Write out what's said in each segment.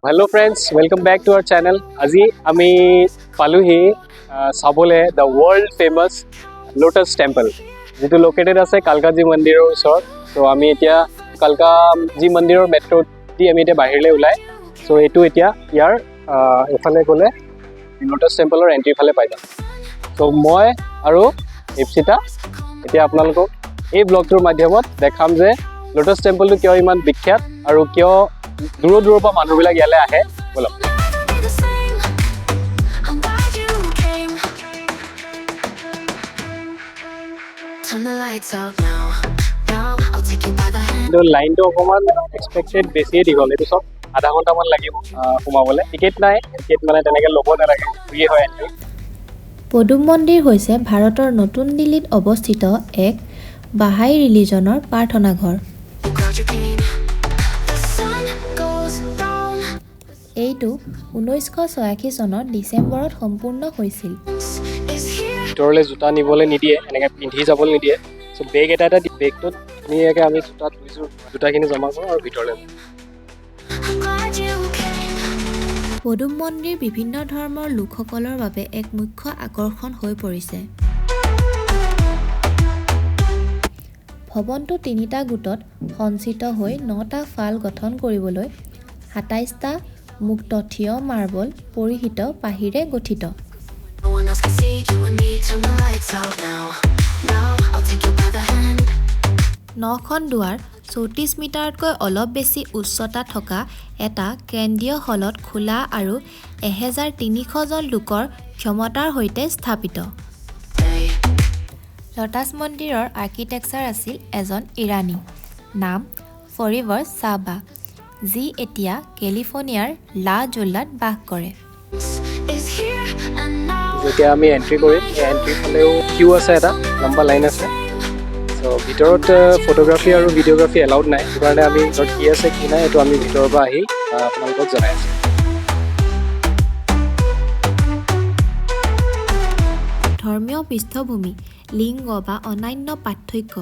Hello friends, welcome back to our channel. Aji ami paluhi sabole the world famous Lotus Temple. Jitu located ase Kalkaji Mandiror osor. So ami etia Kalkaji Mandiror metro di ami etia bahirle ulai. So etu etia yar efale gole Lotus Temple or entry phale pai jam. So moi aru Ipsita etia apnalok ei vlog tur madhyamot dekham je Lotus Temple tu kyo iman bikhyat aru kyo দূৰৰ পৰা মানুহবিলাক ইয়ালে আহে বলক লাইনটো অকমান expected বেছিয়ে দীঘল এইটো চব আধা ঘণ্টামান লাগিব সোমাবলৈ টিকেট নাই টিকেট মানে তেনেকৈ ল'ব নালাগে ফ্ৰী হয় এণ্ট্ৰি পদুম মন্দিৰ হৈছে ভাৰতৰ নতুন দিল্লীত অৱস্থিত এক বাহাই ৰিলিজনৰ প্ৰাৰ্থনা ঘৰ এইটো 1986 চনৰ ডিচেম্বৰত সম্পূৰ্ণ হৈছিল ভিতৰলৈ জোতা নিবলৈ নিদিয়ে এনেকৈ পিন্ধি যাবলৈ নিদিয়ে চ' বেগ এটা বেগটোত ধুনীয়াকৈ আমি জোতা তুলিছোঁ জোতাখিনি জমা কৰোঁ আৰু ভিতৰলৈ পদুম মন্দিৰ বিভিন্ন ধৰ্মৰ লোকসকলৰ বাবে এক মুখ্য আকৰ্ষণ হৈ পৰিছে ভৱনটো তিনিটা গোটত সঞ্চিত হৈ 9টা ফাল গঠন কৰিবলৈ 27টা মুক্ত থিয় মাৰ্বল পৰিহিত পাহিৰে গঠিত নখন দুৱাৰ 34 মিটাৰতকৈ অলপ বেছি উচ্চতা থকা এটা কেন্দ্ৰীয় হলত খোলা আৰু 1300 জন লোকৰ ক্ষমতাৰ সৈতে স্থাপিত লটাছ মন্দিৰৰ আৰ্কিটেক্সাৰ আছিল এজন ইৰানী নাম ফৰিবৰ চাবা যি এতিয়া কেলিফৰ্ণিয়াৰ লা জোলাত বাস কৰে যেতিয়া আমি এণ্ট্ৰি কৰিম এই এণ্ট্ৰি ফালেও কিউ আছে এটা লম্বা লাইন আছে চ' ভিতৰত ফটোগ্ৰাফী আৰু ভিডিঅ'গ্ৰাফী এলাউড নাই সেইটো কাৰণে আমি ভিতৰত কি আছে কি নাই এইটো আমি ভিতৰৰ পৰা আহি আপোনালোকক জনাই আছোঁ ধৰ্মীয় পৃষ্ঠভূমি লিংগ বা অন্যান্য পাৰ্থক্য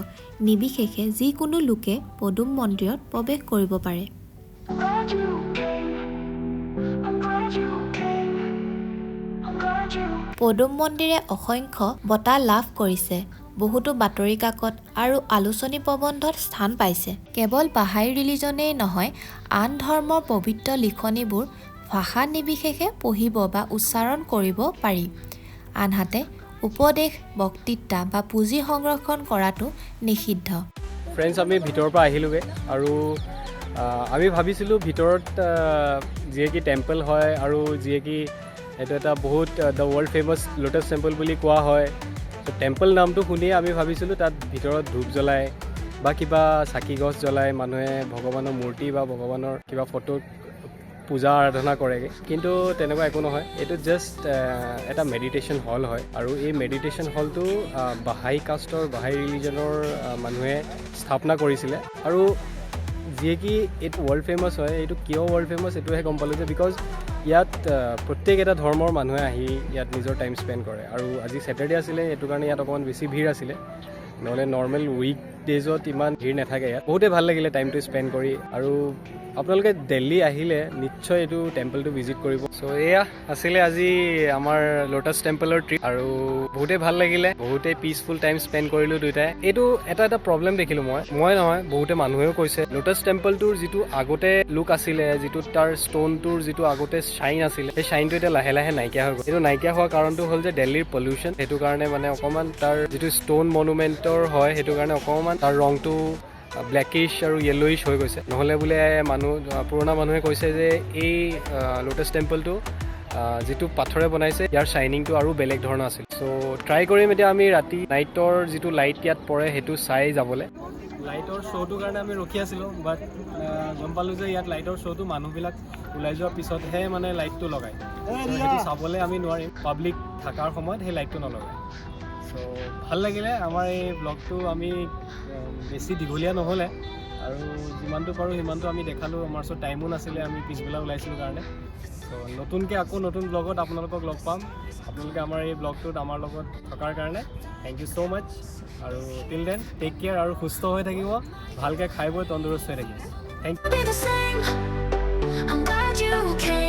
নিৰ্বিশেষে যিকোনো লোকে পদুম মন্দিৰত প্ৰৱেশ কৰিব পাৰে পদুম মন্দিৰে অসংখ্য বঁটা লাভ কৰিছে বহুতো বাতৰি কাকত আৰু আলোচনী প্ৰবন্ধত স্থান পাইছে কেৱল বাহাই ৰিলিজনেই নহয় আন ধৰ্মৰ পবিত্ৰ লিখনিবোৰ ভাষা নিৰ্বিশেষে পঢ়িব বা উচ্চাৰণ কৰিব পাৰি আনহাতে উপদেশ বক্তৃতা বা পুঁজি সংৰক্ষণ কৰাটো নিষিদ্ধ ফ্ৰেণ্ডছ আমি ভিতৰৰ পৰা আহিলোগৈ আৰু আমি ভাবিছিলোঁ ভিতৰত যিয়ে কি টেম্পল হয় আৰু যিয়ে কি এইটো এটা বহুত the world famous lotus temple বুলি কোৱা হয় ত' টেম্পল নামটো শুনিয়ে আমি ভাবিছিলোঁ তাত ভিতৰত ধূপ জ্বলায় বা কিবা চাকি গছ জ্বলায় মানুহে ভগৱানৰ মূৰ্তি বা ভগৱানৰ কিবা ফটো পূজা আৰাধনা কৰেগৈ কিন্তু তেনেকুৱা একো নহয় এইটো জাষ্ট এটা মেডিটেশ্যন হল হয় আৰু এই মেডিটেশ্যন হলটো বাহাই কাষ্টৰ বাহাই ৰিলিজনৰ মানুহে স্থাপনা কৰিছিলে আৰু যিয়ে কি এইটো ৱৰ্ল্ড ফেমাছ হয় এইটো কিয় ৱৰ্ল্ড ফেমাছ এইটোহে গম পালোঁ যে বিকজ ইয়াত প্ৰত্যেক এটা ধৰ্মৰ মানুহে আহি ইয়াত নিজৰ টাইম স্পেণ্ড কৰে আৰু আজি ছেটাৰডে আছিলে সেইটো কাৰণে ইয়াত অকণমান বেছি ভিৰ আছিলে নহ'লে নৰ্মেল উইক ডেজত ইমান ভিৰ নাথাকে ইয়াত বহুতেই ভাল লাগিলে টাইমটো স্পেণ্ড কৰি আৰু আপোনালোকে দিল্লী আহিলে নিশ্চয় এইটো টেম্পলটো ভিজিট কৰিব চ' এয়া আছিলে আজি আমাৰ লোটাছ টেম্পলৰ ট্ৰিপ আৰু বহুতেই ভাল লাগিলে বহুতেই পিচফুল টাইম স্পেণ্ড কৰিলোঁ দুয়োটাই এইটো এটা প্ৰব্লেম দেখিলোঁ মই নহয় বহুতে মানুহেও কৈছে লোটাছ টেম্পলটোৰ যিটো আগতে লুক আছিলে যিটো তাৰ ষ্টোনটোৰ যিটো আগতে শ্বাইন আছিলে সেই শ্বাইনটো এতিয়া লাহে লাহে নাইকিয়া হৈ গ'ল এইটো নাইকিয়া হোৱাৰ কাৰণটো হ'ল যে দিল্লীৰ পলিউশ্যন সেইটো কাৰণে মানে অকণমান তাৰ যিটো ষ্টোন মনুমেণ্টৰ হয় সেইটো কাৰণে অকণমান তাৰ ৰংটো ব্লেকিছ আৰু য়েল্ল'ইছ হৈ গৈছে নহ'লে বোলে পুৰণা মানুহে কৈছে যে এই লোটাছ টেম্পলটো যিটো পাথৰে বনাইছে ইয়াৰ শ্বাইনিংটো আৰু বেলেগ ধৰণৰ আছিল চ' ট্ৰাই কৰিম এতিয়া আমি ৰাতি নাইটৰ যিটো লাইট ইয়াত পৰে সেইটো চাই যাবলৈ লাইটৰ শ্ব'টোৰ কাৰণে আমি ৰখি আছিলোঁ বাট গম পালোঁ যে ইয়াত লাইটৰ শ্ব'টো মানুহবিলাক ওলাই যোৱাৰ পিছতহে মানে লাইটটো লগায় সেইটো চাবলৈ আমি নোৱাৰিম পাব্লিক থকাৰ সময়ত সেই লাইটটো নলগায় চ' ভাল লাগিলে আমাৰ এই ব্লগটো আমি বেছি দীঘলীয়া নহ'লে আৰু যিমানটো পাৰোঁ সিমানটো আমি দেখালোঁ আমাৰ ওচৰত টাইমো নাছিলে আমি পিছবেলা ওলাইছিলোঁ কাৰণে চ' নতুনকৈ আকৌ নতুন ব্লগত আপোনালোকক লগ পাম আপোনালোকে আমাৰ এই ব্লগটোত আমাৰ লগত থকাৰ কাৰণে থেংক ইউ ছ' মাছ আৰু টিল দেন টেক কেয়াৰ আৰু সুস্থ হৈ থাকিব ভালকৈ খাই বৈ তন্দুৰস্ত হৈ থাকিব থেংক ইউ you came.